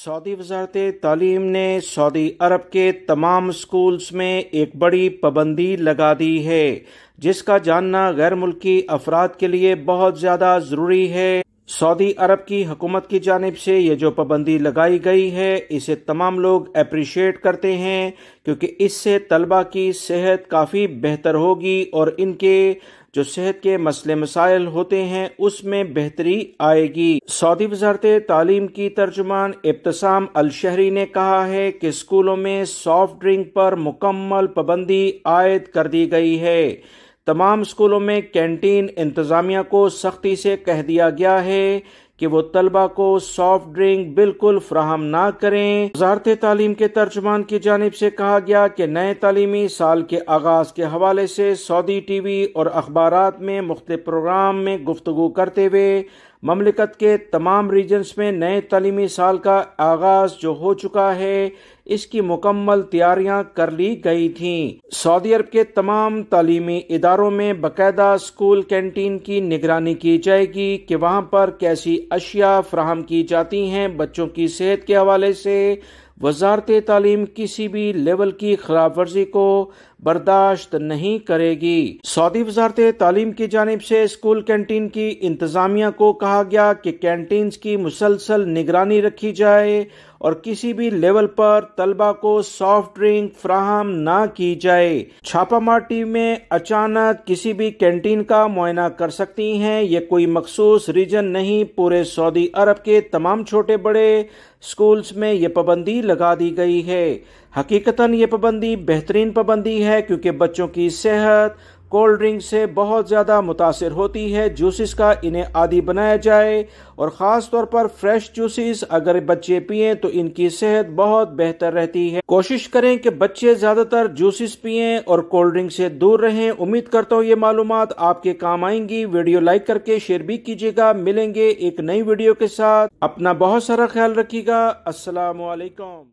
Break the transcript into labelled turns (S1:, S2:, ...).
S1: سعودی وزارت تعلیم نے سعودی عرب کے تمام سکولز میں ایک بڑی پابندی لگا دی ہے، جس کا جاننا غیر ملکی افراد کے لیے بہت زیادہ ضروری ہے۔ سعودی عرب کی حکومت کی جانب سے یہ جو پابندی لگائی گئی ہے، اسے تمام لوگ اپریشیٹ کرتے ہیں، کیونکہ اس سے طلبہ کی صحت کافی بہتر ہوگی اور ان کے جو صحت کے مسئلے مسائل ہوتے ہیں اس میں بہتری آئے گی۔ سعودی وزارت تعلیم کی ترجمان ابتسام الشہری نے کہا ہے کہ اسکولوں میں سافٹ ڈرنک پر مکمل پابندی عائد کر دی گئی ہے۔ تمام اسکولوں میں کینٹین انتظامیہ کو سختی سے کہہ دیا گیا ہے کہ وہ طلبہ کو سافٹ ڈرنک بالکل فراہم نہ کریں۔ وزارت تعلیم کے ترجمان کی جانب سے کہا گیا کہ نئے تعلیمی سال کے آغاز کے حوالے سے سعودی ٹی وی اور اخبارات میں مختلف پروگرام میں گفتگو کرتے ہوئے مملکت کے تمام ریجنز میں نئے تعلیمی سال کا آغاز جو ہو چکا ہے، اس کی مکمل تیاریاں کر لی گئی تھیں۔ سعودی عرب کے تمام تعلیمی اداروں میں باقاعدہ اسکول کینٹین کی نگرانی کی جائے گی کہ وہاں پر کیسی اشیاء فراہم کی جاتی ہیں۔ بچوں کی صحت کے حوالے سے وزارت تعلیم کسی بھی لیول کی خلاف ورزی کو برداشت نہیں کرے گی۔ سعودی وزارت تعلیم کی جانب سے اسکول کینٹین کی انتظامیہ کو کہا گیا کہ کینٹینز کی مسلسل نگرانی رکھی جائے اور کسی بھی لیول پر طلبہ کو سافٹ ڈرنک فراہم نہ کی جائے۔ چھاپہ مار ٹیمیں اچانک کسی بھی کینٹین کا معائنہ کر سکتی ہیں۔ یہ کوئی مخصوص ریجن نہیں، پورے سعودی عرب کے تمام چھوٹے بڑے اسکولز میں یہ پابندی لگا دی گئی ہے۔ حقیقتاً یہ پابندی بہترین پابندی ہے، کیونکہ بچوں کی صحت کولڈ ڈرنک سے بہت زیادہ متاثر ہوتی ہے۔ جوسز کا انہیں عادی بنایا جائے اور خاص طور پر فریش جوسز اگر بچے پئیں تو ان کی صحت بہت بہتر رہتی ہے۔ کوشش کریں کہ بچے زیادہ تر جوسز پئیں اور کولڈ ڈرنک سے دور رہیں۔ امید کرتا ہوں یہ معلومات آپ کے کام آئیں گی۔ ویڈیو لائک کر کے شیئر بھی کیجیے گا۔ ملیں گے ایک نئی ویڈیو کے ساتھ۔ اپنا بہت سارا خیال رکھیے گا۔ السلام علیکم۔